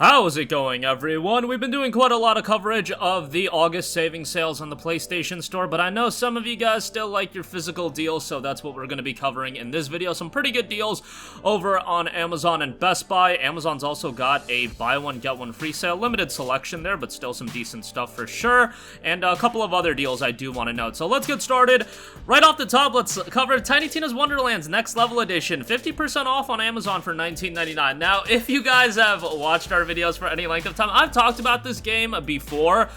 How's it going, everyone? We've been doing quite a lot of coverage of the August saving sales on the PlayStation Store, but I know some of you guys still like your physical deals, so that's what we're going to be covering in this video. Some pretty good deals over on Amazon and Best Buy. Amazon's also got a buy one, get one free sale. Limited selection there, but still some decent stuff for sure. And a couple of other deals I do want to note. So let's get started. Right off the top, let's cover Tiny Tina's Wonderlands Next Level Edition. 50% off on Amazon for $19.99. Now, if you guys have watched our videos for any length of time, I've talked about this game before.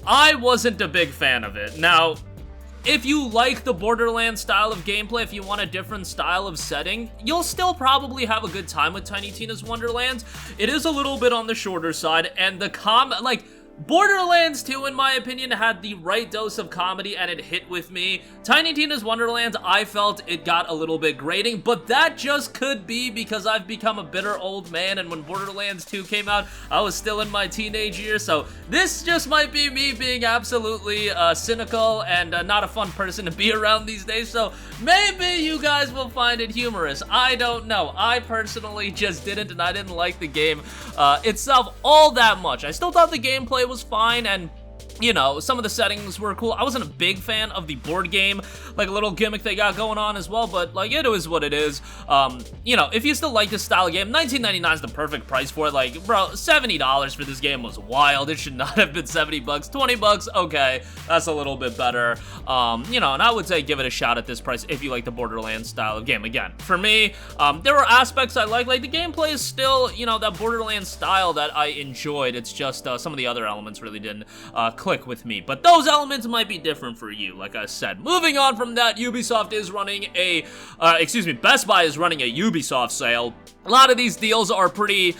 I wasn't a big fan of it. Now, if you like the Borderlands style of gameplay, if you want a different style of setting, you'll still probably have a good time with Tiny Tina's Wonderlands. It is a little bit on the shorter side, and the Borderlands 2, in my opinion, had the right dose of comedy and it hit with me. Tiny Tina's Wonderlands, I felt it got a little bit grating, but that just could be because I've become a bitter old man, and when Borderlands 2 came out, I was still in my teenage years, so this just might be me being absolutely cynical and not a fun person to be around these days, so maybe you guys will find it humorous. I don't know. I personally just didn't, and I didn't like the game itself all that much. I still thought the gameplay was fine, and you know, some of the settings were cool. I wasn't a big fan of the board game, like a little gimmick they got going on as well, but like it is what it is. You know, if you still like this style of game, $19.99 is the perfect price for it. Like, bro, $70 for this game was wild. It should not have been 70 bucks. 20 bucks, okay, that's a little bit better. You know, and I would say give it a shot at this price if you like the Borderlands style of game. Again, for me, there were aspects I like the gameplay is still, you know, that Borderlands style that I enjoyed. It's just some of the other elements really didn't click with me, but those elements might be different for you, like I said. Moving on from that, Ubisoft is running a, Best Buy is running a Ubisoft sale. A lot of these deals are pretty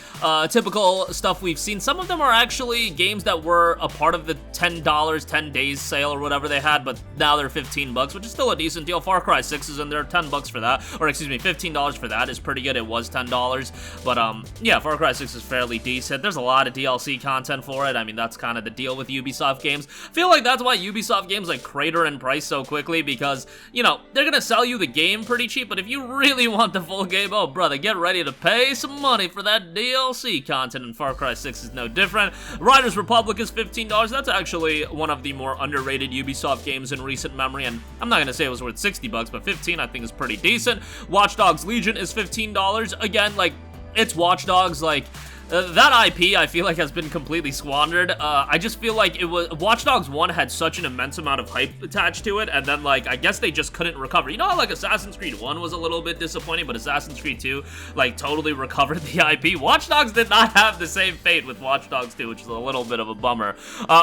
typical stuff we've seen. Some of them are actually games that were a part of the $10, 10 days sale or whatever they had, but now they're 15 bucks, which is still a decent deal. Far Cry 6 is in there, 10 bucks for that, or $15 for that is pretty good. It was $10, but yeah, Far Cry 6 is fairly decent. There's a lot of DLC content for it. I mean, that's kind of the deal with Ubisoft games. I feel like that's why Ubisoft games like crater in price so quickly, because, you know, they're gonna sell you the game pretty cheap, but if you really want the full game, oh brother, get ready to pay some money for that DLC content, and Far Cry 6 is no different. Riders Republic is $15. That's actually one of the more underrated Ubisoft games in recent memory, and I'm not gonna say it was worth 60 bucks, but 15 I think is pretty decent. Watch Dogs Legion is $15. Again, like, it's Watch Dogs, like, that IP, I feel like, has been completely squandered. I just feel like Watch Dogs 1 had such an immense amount of hype attached to it, and then, like, I guess they just couldn't recover. You know how, like, Assassin's Creed 1 was a little bit disappointing, but Assassin's Creed 2, like, totally recovered the IP? Watch Dogs did not have the same fate with Watch Dogs 2, which is a little bit of a bummer.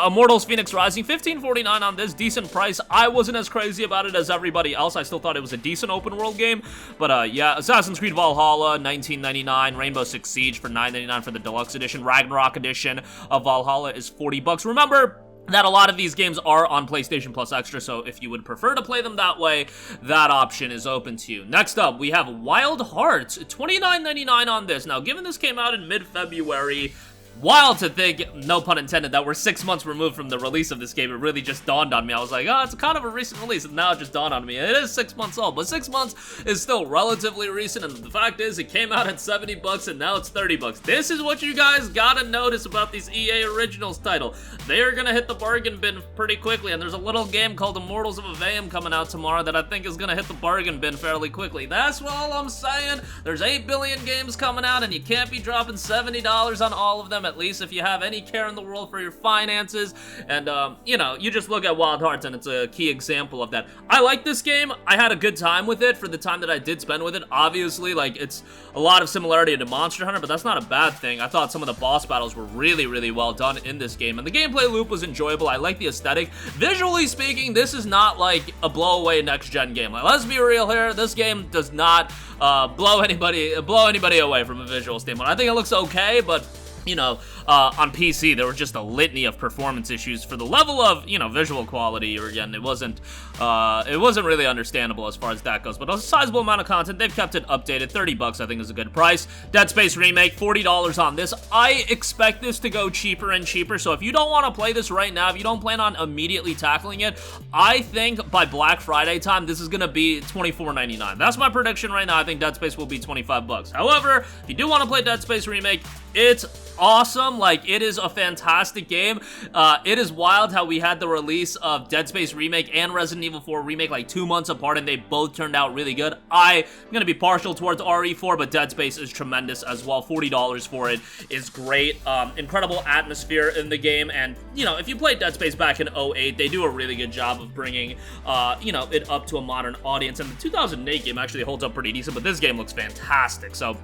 Immortals Phoenix Rising, $15.49 on this, decent price. I wasn't as crazy about it as everybody else. I still thought it was a decent open world game, but, yeah, Assassin's Creed Valhalla, $19.99, Rainbow Six Siege for $9.99 for the Deluxe Edition. Ragnarok Edition of Valhalla is 40 bucks. Remember that a lot of these games are on PlayStation Plus Extra, so if you would prefer to play them that way, that option is open to you. Next up, we have Wild Hearts, $29.99 on this. Now, given this came out in mid-February, wild to think, no pun intended, that we're 6 months removed from the release of this game. It really just dawned on me. I was like, oh, it's kind of a recent release, and now it just dawned on me. It is 6 months old, but 6 months is still relatively recent, and the fact is, it came out at 70 bucks, and now it's 30 bucks. This is what you guys gotta notice about these EA Originals title. They are gonna hit the bargain bin pretty quickly, and there's a little game called Immortals of Aveum coming out tomorrow that I think is gonna hit the bargain bin fairly quickly. That's all I'm saying. There's 8 billion games coming out, and you can't be dropping $70 on all of them, at least if you have any care in the world for your finances. And you know, you just look at Wild Hearts and it's a key example of that. I like this game. I had a good time with it for the time that I did spend with it. Obviously, like, it's a lot of similarity to Monster Hunter, but that's not a bad thing. I thought some of the boss battles were really, really well done in this game, and the gameplay loop was enjoyable. I like the aesthetic. Visually speaking, this is not like a blow-away next-gen game. Like, let's be real here. This game does not blow anybody away from a visual standpoint. I think it looks okay, but you know, on PC, there were just a litany of performance issues for the level of, you know, visual quality. Or again, it wasn't really understandable as far as that goes. But a sizable amount of content. They've kept it updated. 30 bucks, I think, is a good price. Dead Space Remake, $40 on this. I expect this to go cheaper and cheaper. So if you don't want to play this right now, if you don't plan on immediately tackling it, I think by Black Friday time, this is going to be $24.99. That's my prediction right now. I think Dead Space will be 25 bucks. However, if you do want to play Dead Space Remake, it's awesome. Like, it is a fantastic game. It is wild how we had the release of Dead Space Remake and Resident Evil 4 Remake like 2 months apart, and they both turned out really good. I'm gonna be partial towards RE4, but Dead Space is tremendous as well. $40 for it is great. Incredible atmosphere in the game, and, you know, if you played Dead Space back in 08, they do a really good job of bringing, you know, it up to a modern audience, and the 2008 game actually holds up pretty decent, but this game looks fantastic, so...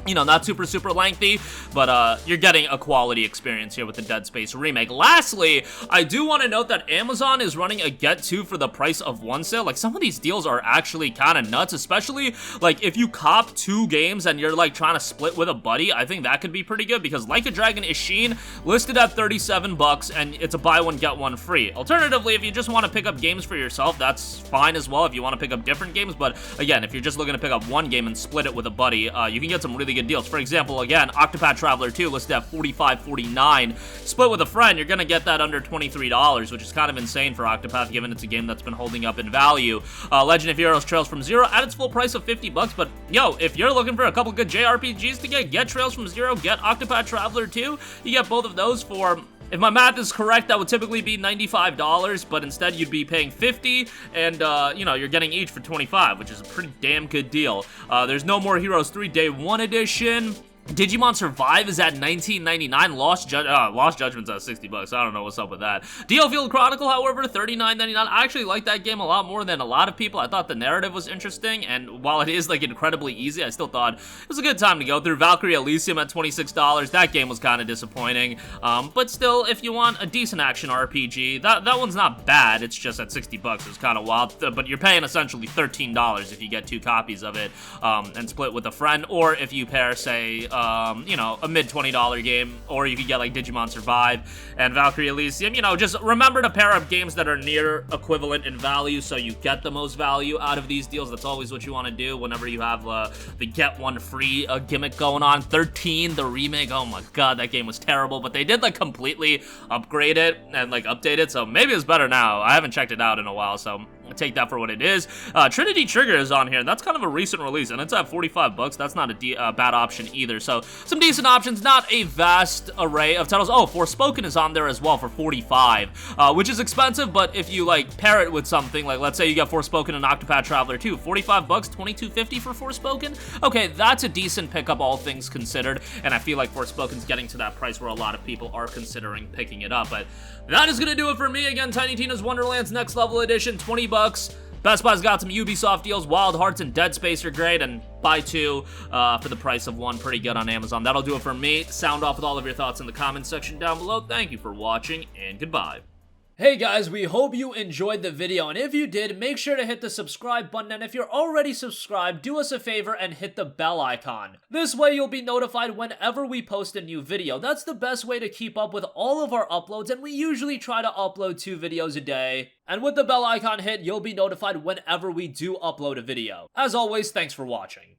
You know, not super lengthy, but you're getting a quality experience here with the Dead Space remake. Lastly, I do want to note that Amazon is running a get two for the price of one sale. Like, some of these deals are actually kind of nuts, especially, like, if you cop 2 games and you're, like, trying to split with a buddy. I think that could be pretty good, because Like a Dragon Ishin listed at $37, and it's a buy one, get one free. Alternatively, if you just want to pick up games for yourself, that's fine as well if you want to pick up different games, but, again, if you're just looking to pick up one game and split it with a buddy, you can get some really good deals. For example, again, Octopath Traveler 2 listed at $45.49. Split with a friend, you're gonna get that under $23, which is kind of insane for Octopath, given it's a game that's been holding up in value. Legend of Heroes Trails from Zero at its full price of $50, but yo, if you're looking for a couple good JRPGs to get Trails from Zero, get Octopath Traveler 2. You get both of those for... If my math is correct, that would typically be $95, but instead you'd be paying $50, and, you know, you're getting each for $25, which is a pretty damn good deal. There's No More Heroes 3 Day 1 Edition. Digimon Survive is at $19.99. Lost Judgment's at $60. I don't know what's up with that. DL Field Chronicle, however, $39.99. I actually like that game a lot more than a lot of people. I thought the narrative was interesting, and while it is, like, incredibly easy, I still thought it was a good time to go through. Valkyrie Elysium at $26. That game was kind of disappointing, but still, if you want a decent action RPG, that one's not bad. It's just at $60. It's kind of wild, but you're paying essentially $13 if you get 2 copies of it, and split with a friend, or if you pair, say, you know, a mid-$20 game, or you could get, like, Digimon Survive and Valkyrie Elysium. You know, just remember to pair up games that are near equivalent in value so you get the most value out of these deals. That's always what you want to do whenever you have the get one free gimmick going on. 13, the remake, oh my god, that game was terrible, but they did, like, completely upgrade it and, like, update it, so maybe it's better now. I haven't checked it out in a while, so take that for what it is. Trinity Trigger is on here, and that's kind of a recent release, and it's at $45. That's not a bad option either. So some decent options, not a vast array of titles. Oh, Forspoken is on there as well for $45, which is expensive, but if you, like, pair it with something, like, let's say you get Forspoken and Octopath Traveler 2, $45, $22.50 for Forspoken. Okay, that's a decent pickup, all things considered, and I feel like Forspoken's getting to that price where a lot of people are considering picking it up. But that is gonna do it for me. Again, Tiny Tina's Wonderlands Next Level Edition, $20. Best Buy's got some Ubisoft deals. Wild Hearts and Dead Space are great, and buy 2 for the price of 1. Pretty good on Amazon. That'll do it for me. Sound off with all of your thoughts in the comments section down below. Thank you for watching, and goodbye. Hey guys, we hope you enjoyed the video, and if you did, make sure to hit the subscribe button, and if you're already subscribed, do us a favor and hit the bell icon. This way you'll be notified whenever we post a new video. That's the best way to keep up with all of our uploads, and we usually try to upload 2 videos a day. And with the bell icon hit, you'll be notified whenever we do upload a video. As always, thanks for watching.